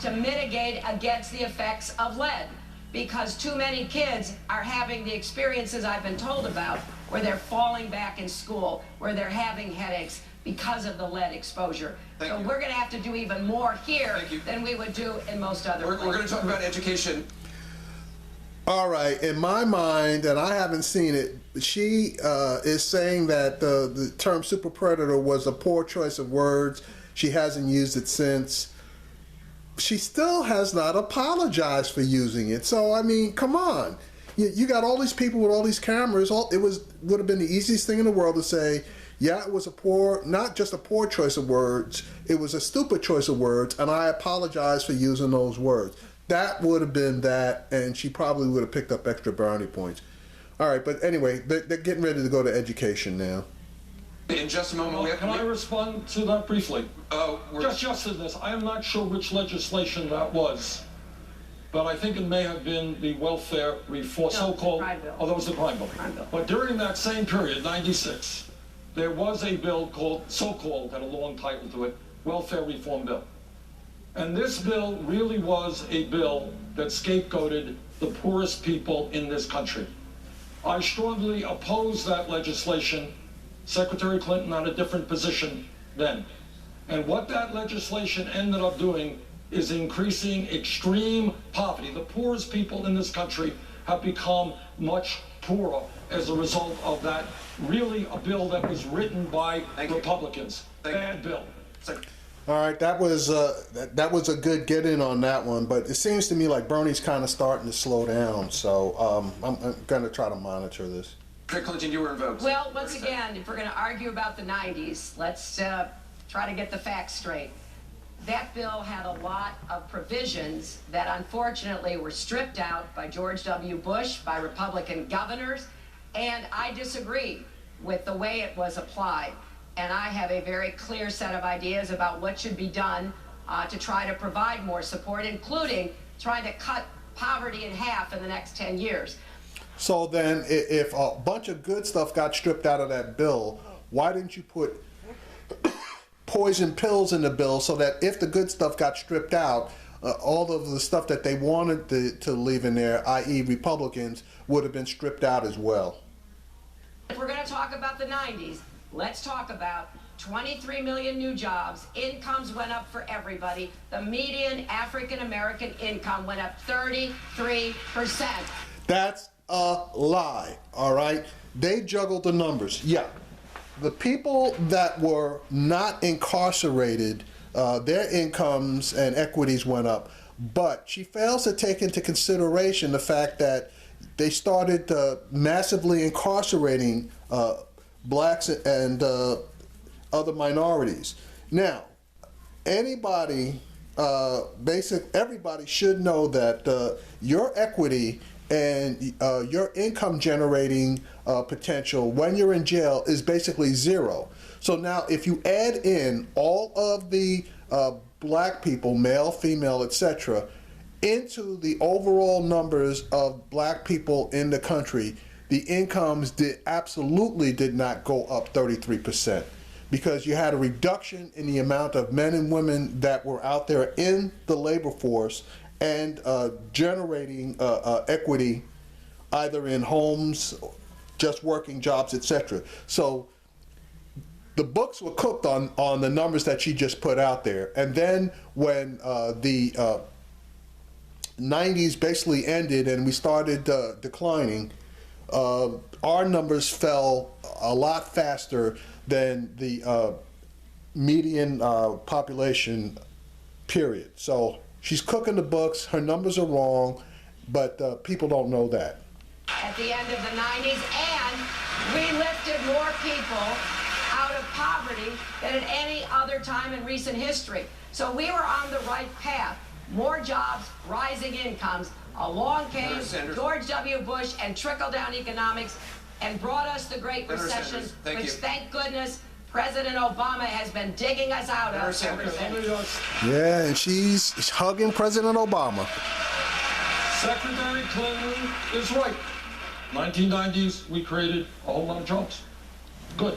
to mitigate against the effects of lead, because too many kids are having the experiences I've been told about, where they're falling back in school, where they're having headaches because of the lead exposure. So we're going to have to do even more here than we would do in most other places. We're going to talk about education. All right, in my mind, and I haven't seen it, she is saying that the term super predator was a poor choice of words. She hasn't used it since. She still has not apologized for using it. So, I mean, come on. You got all these people with all these cameras. Would have been the easiest thing in the world to say, yeah, it was a poor, not just a poor choice of words, it was a stupid choice of words, and I apologize for using those words. That would have been that, and she probably would have picked up extra brownie points. All right, but anyway, they're getting ready to go to education now. In just a moment, can I respond to that briefly? Just to this, I am not sure which legislation that was, but I think it may have been the welfare reform, so-called. Oh, that was the crime bill. But during that same period, '96, there was a bill called, so-called, had a long title to it, Welfare Reform Bill. And this bill really was a bill that scapegoated the poorest people in this country. I strongly opposed that legislation. Secretary Clinton had a different position then. And what that legislation ended up doing is increasing extreme poverty. The poorest people in this country have become much poorer as a result of that, really a bill that was written by Republicans. Bad bill. All right, that was a good get in on that one, but it seems to me like Bernie's kind of starting to slow down, so I'm going to try to monitor this. Clinton, you were invoked. Well, once again, if we're going to argue about the 90s, let's try to get the facts straight. That bill had a lot of provisions that unfortunately were stripped out by George W. Bush, by Republican governors, and I disagree with the way it was applied. And I have a very clear set of ideas about what should be done to try to provide more support, including trying to cut poverty in half in the next 10 years. So then, if a bunch of good stuff got stripped out of that bill, why didn't you put poison pills in the bill so that if the good stuff got stripped out, all of the stuff that they wanted to leave in there, i.e. Republicans, would have been stripped out as well? If we're going to talk about the 90s, let's talk about 23 million new jobs. Incomes went up for everybody. The median African-American income went up 33%. That's a lie, all right? They juggled the numbers. Yeah, the people that were not incarcerated, their incomes and equities went up, but she fails to take into consideration the fact that they started massively incarcerating blacks and other minorities. Now, everybody should know that your equity and your income generating potential when you're in jail is basically zero. So now if you add in all of the black people, male, female, etc., into the overall numbers of black people in the country, the incomes absolutely did not go up 33%, because you had a reduction in the amount of men and women that were out there in the labor force and generating equity either in homes, just working jobs, etc. So the books were cooked on the numbers that she just put out there. And then when the 90s basically ended and we started declining, our numbers fell a lot faster than the median population, period. So she's cooking the books, her numbers are wrong, but people don't know that. At the end of the 90s, and we lifted more people out of poverty than at any other time in recent history. So we were on the right path. More jobs, rising incomes. Along came George W. Bush and trickle-down economics and brought us the Great Recession, which, thank goodness, President Obama has been digging us out of ever since. Yeah, and she's hugging President Obama. Secretary Clinton is right. 1990s, we created a whole lot of jobs. Good.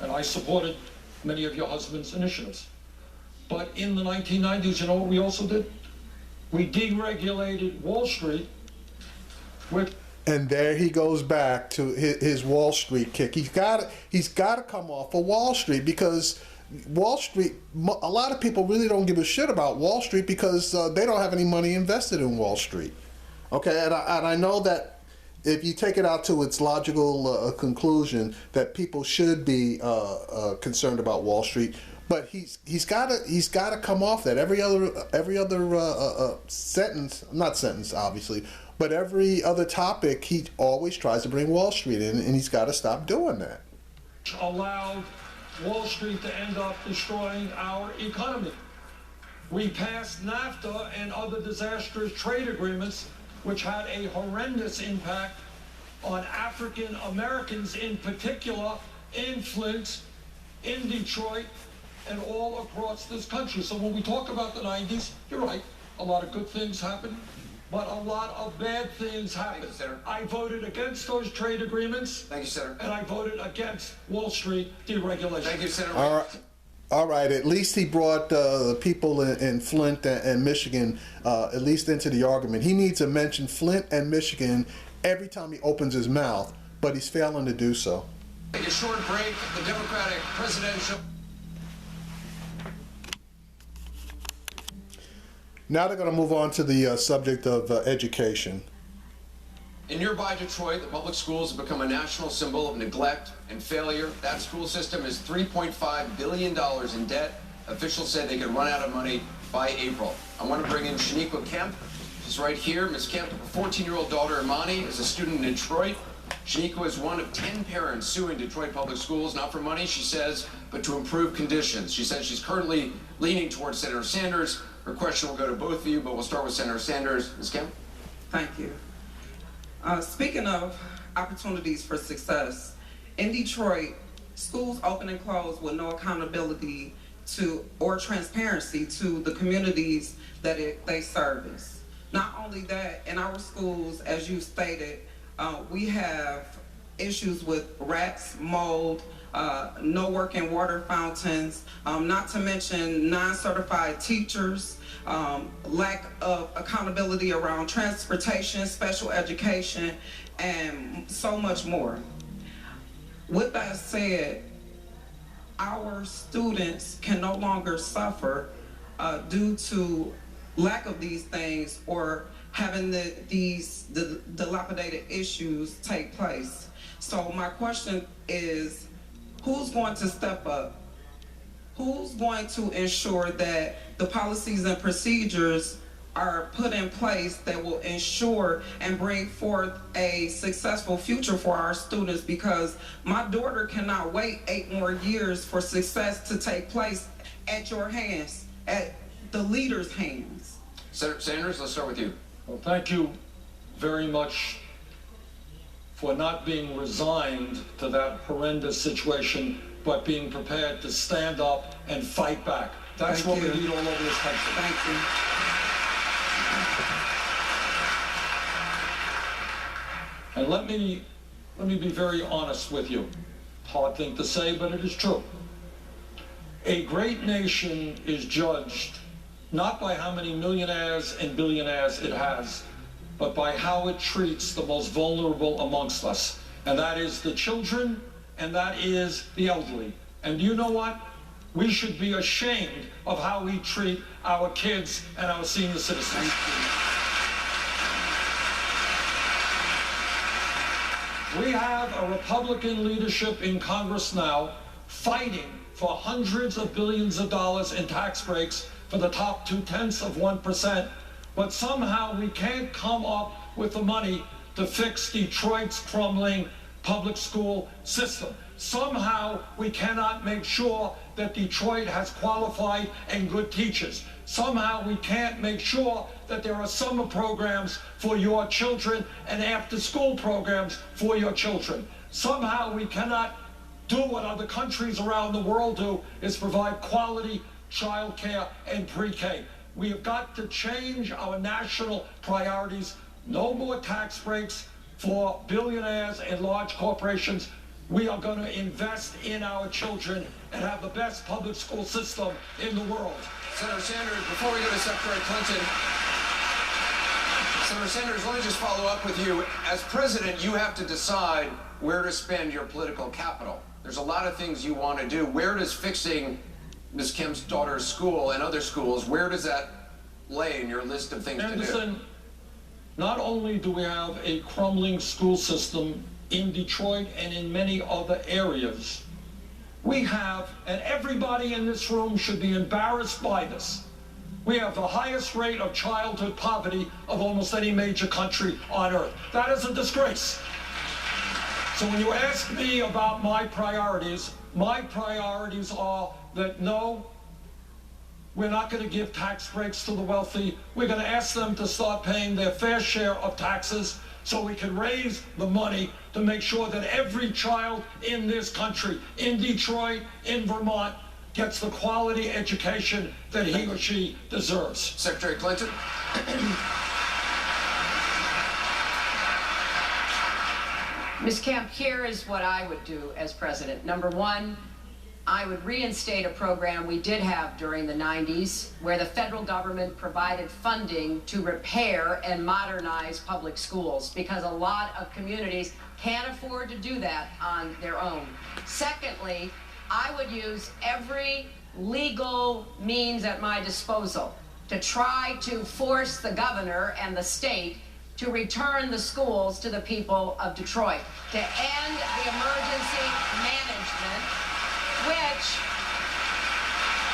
And I supported many of your husband's initiatives. But in the 1990s, you know what we also did? We deregulated Wall Street, which And there he goes back to his Wall Street kick. He's got to come off of Wall Street, because Wall Street, a lot of people really don't give a shit about Wall Street because they don't have any money invested in Wall Street. Okay, and I know that if you take it out to its logical conclusion, that people should be concerned about Wall Street, but he's got to come off that. Every other sentence, not sentence obviously, but every other topic he always tries to bring Wall Street in, and he's got to stop doing that. allowed Wall Street to end up destroying our economy. We passed NAFTA and other disastrous trade agreements which had a horrendous impact on African Americans in particular, in Flint, in Detroit, and all across this country. So when we talk about the 90s, you're right, a lot of good things happened, but a lot of bad things happened. Thank you, Senator. I voted against those trade agreements. Thank you, Senator. And I voted against Wall Street deregulation. Thank you, Senator. All right. At least he brought the people in Flint and Michigan at least into the argument. He needs to mention Flint and Michigan every time he opens his mouth, but he's failing to do so. Take a short break. The Democratic presidential. Now they're going to move on to the subject of education. In nearby Detroit, the public schools have become a national symbol of neglect and failure. That school system is $3.5 billion in debt. Officials said they could run out of money by April. I want to bring in Shaniqua Kemp. She's right here. Ms. Kemp, her 14-year-old daughter, Imani, is a student in Detroit. Shaniqua is one of 10 parents suing Detroit Public Schools, not for money, she says, but to improve conditions. She says she's currently leaning towards Senator Sanders. Her question will go to both of you, but we'll start with Senator Sanders. Ms. Kemp? Thank you. Speaking of opportunities for success, in Detroit, schools open and close with no accountability to or transparency to the communities that they service. Not only that, in our schools, as you stated, we have issues with rats, mold, no working water fountains, not to mention non-certified teachers, lack of accountability around transportation, special education, and so much more. With that said, our students can no longer suffer due to lack of these things or having the dilapidated issues take place. So my question is, who's going to step up? Who's going to ensure that the policies and procedures are put in place that will ensure and bring forth a successful future for our students? Because my daughter cannot wait 8 more years for success to take place at your hands, at the leaders' hands. Senator Sanders, let's start with you. Well, thank you very much for not being resigned to that horrendous situation, but being prepared to stand up and fight back. That's what we need all over this country. Thank you. And let me be very honest with you. Hard thing to say, but it is true. A great nation is judged not by how many millionaires and billionaires it has, but by how it treats the most vulnerable amongst us. And that is the children, and that is the elderly. And you know what? We should be ashamed of how we treat our kids and our senior citizens. We have a Republican leadership in Congress now fighting for hundreds of billions of dollars in tax breaks for the top 0.2%, but somehow we can't come up with the money to fix Detroit's crumbling public school system. Somehow we cannot make sure that Detroit has qualified and good teachers. Somehow we can't make sure that there are summer programs for your children and after-school programs for your children. Somehow we cannot do what other countries around the world do, is provide quality child care and pre-K. We have got to change our national priorities. No more tax breaks for billionaires and large corporations. We are going to invest in our children and have the best public school system in the world. Senator Sanders, before we go to Secretary Clinton, Senator Sanders, let me just follow up with you. As president, you have to decide where to spend your political capital. There's a lot of things you want to do. Where does fixing Ms. Kim's daughter's school and other schools, where does that lay in your list of things to do? Not only do we have a crumbling school system in Detroit and in many other areas, we have, and everybody in this room should be embarrassed by this, we have the highest rate of childhood poverty of almost any major country on earth. That is a disgrace. So when you ask me about my priorities are that no, we're not going to give tax breaks to the wealthy. We're going to ask them to start paying their fair share of taxes so we can raise the money to make sure that every child in this country, in Detroit, in Vermont, gets the quality education that he or she deserves. Secretary Clinton? Ms. Kemp, here is what I would do as president. Number one, I would reinstate a program we did have during the 90s where the federal government provided funding to repair and modernize public schools because a lot of communities can't afford to do that on their own. Secondly, I would use every legal means at my disposal to try to force the governor and the state to return the schools to the people of Detroit, to end the emergency management, which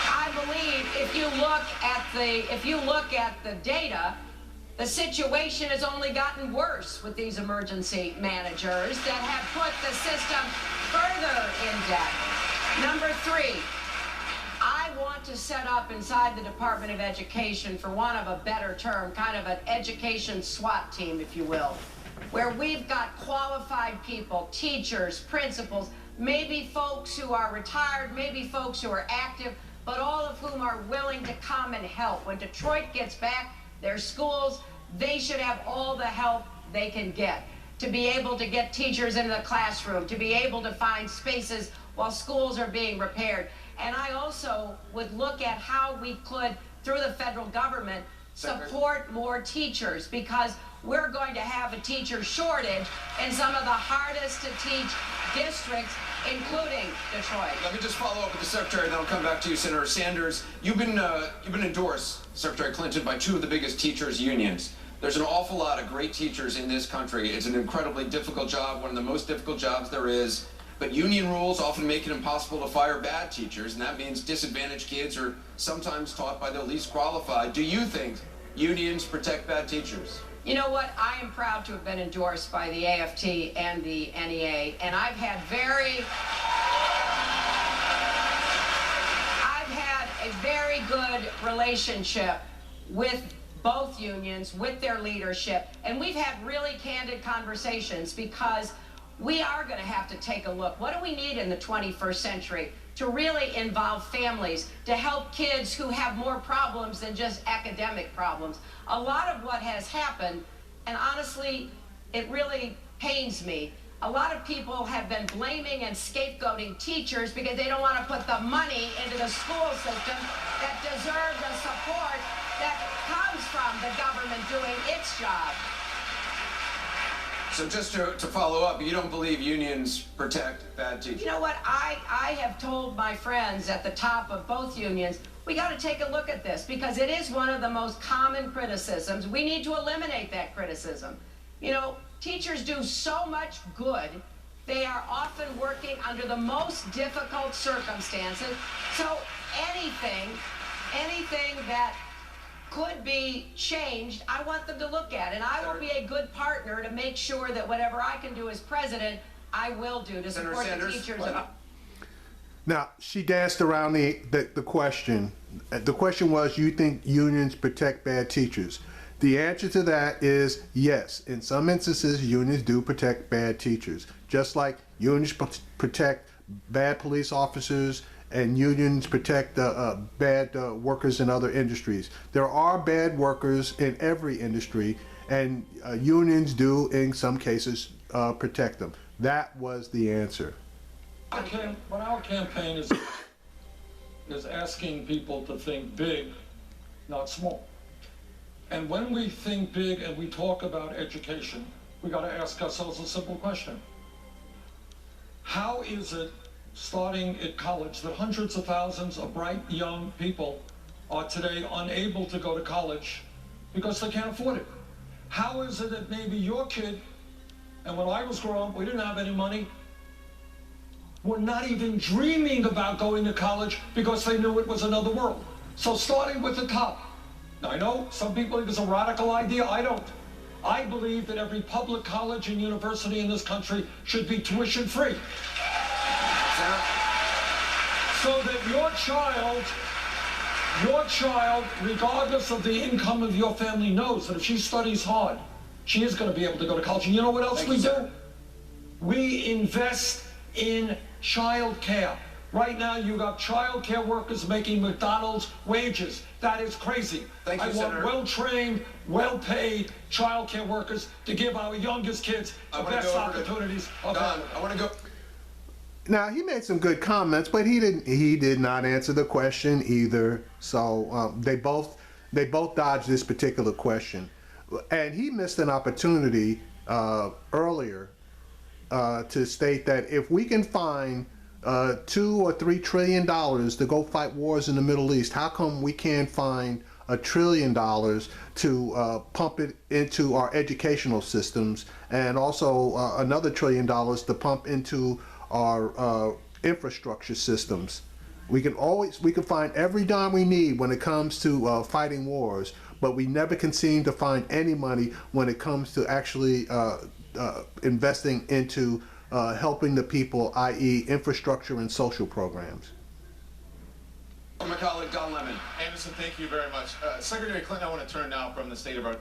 I believe if you look at the data, the situation has only gotten worse with these emergency managers that have put the system further in debt. Number three, I want to set up inside the Department of Education, for want of a better term, kind of an education SWAT team, if you will, where we've got qualified people, teachers, principals, maybe folks who are retired, maybe folks who are active, but all of whom are willing to come and help. When Detroit gets back their schools, they should have all the help they can get to be able to get teachers into the classroom, to be able to find spaces while schools are being repaired. And I also would look at how we could, through the federal government, support more teachers, because we're going to have a teacher shortage in some of the hardest to teach districts, including Detroit. Let me just follow up with the Secretary, then I'll come back to you, Senator Sanders. You've been endorsed, Secretary Clinton, by two of the biggest teachers' unions. There's an awful lot of great teachers in this country. It's an incredibly difficult job, one of the most difficult jobs there is. But union rules often make it impossible to fire bad teachers, and that means disadvantaged kids are sometimes taught by the least qualified. Do you think unions protect bad teachers? You know what? I am proud to have been endorsed by the AFT and the NEA, and I've had a very good relationship with both unions, with their leadership, and we've had really candid conversations because we are going to have to take a look. What do we need in the 21st century to really involve families, to help kids who have more problems than just academic problems? A lot of what has happened, and honestly, it really pains me, a lot of people have been blaming and scapegoating teachers because they don't want to put the money into the school system that deserve the support that comes from the government doing its job. So just to follow up, you don't believe unions protect bad teachers? You know what? I have told my friends at the top of both unions, we got to take a look at this because it is one of the most common criticisms. We need to eliminate that criticism. You know, teachers do so much good. They are often working under the most difficult circumstances. So anything that could be changed, I want them to look at. And I will be a good partner to make sure that whatever I can do as president, I will do to support the teachers. Now, she danced around the question. The question was, you think unions protect bad teachers? The answer to that is yes. In some instances, unions do protect bad teachers, just like unions protect bad police officers and unions protect bad workers in other industries. There are bad workers in every industry, and unions do, in some cases, protect them. That was the answer. But our campaign is asking people to think big, not small. And when we think big and we talk about education, we got to ask ourselves a simple question. How is it, starting at college, that hundreds of thousands of bright young people are today unable to go to college because they can't afford it? How is it that maybe your kid, and when I was growing up, we didn't have any money, were not even dreaming about going to college because they knew it was another world? So starting with the top. Now, I know some people think it's a radical idea. I don't. I believe that every public college and university in this country should be tuition free. So that your child, regardless of the income of your family, knows that if she studies hard, she is going to be able to go to college. And you know what else we do? We invest in child care. Right now, you got child care workers making McDonald's wages. That is crazy. Thank you, I Senator. want well-trained, well-paid child care workers to give our youngest kids the best opportunities of Don, ever. I want to go. Now he made some good comments, but he did not answer the question either. So they both dodged this particular question, and he missed an opportunity earlier to state that if we can find $2 or $3 trillion to go fight wars in the Middle East, how come we can't find $1 trillion to pump it into our educational systems, and also another $1 trillion to pump into our infrastructure systems? We can find every dime we need when it comes to fighting wars, but we never can seem to find any money when it comes to actually investing into helping the people, i.e. infrastructure and social programs. My colleague, Don Lemon. Anderson, thank you very much. Secretary Clinton, I want to turn now from the state of our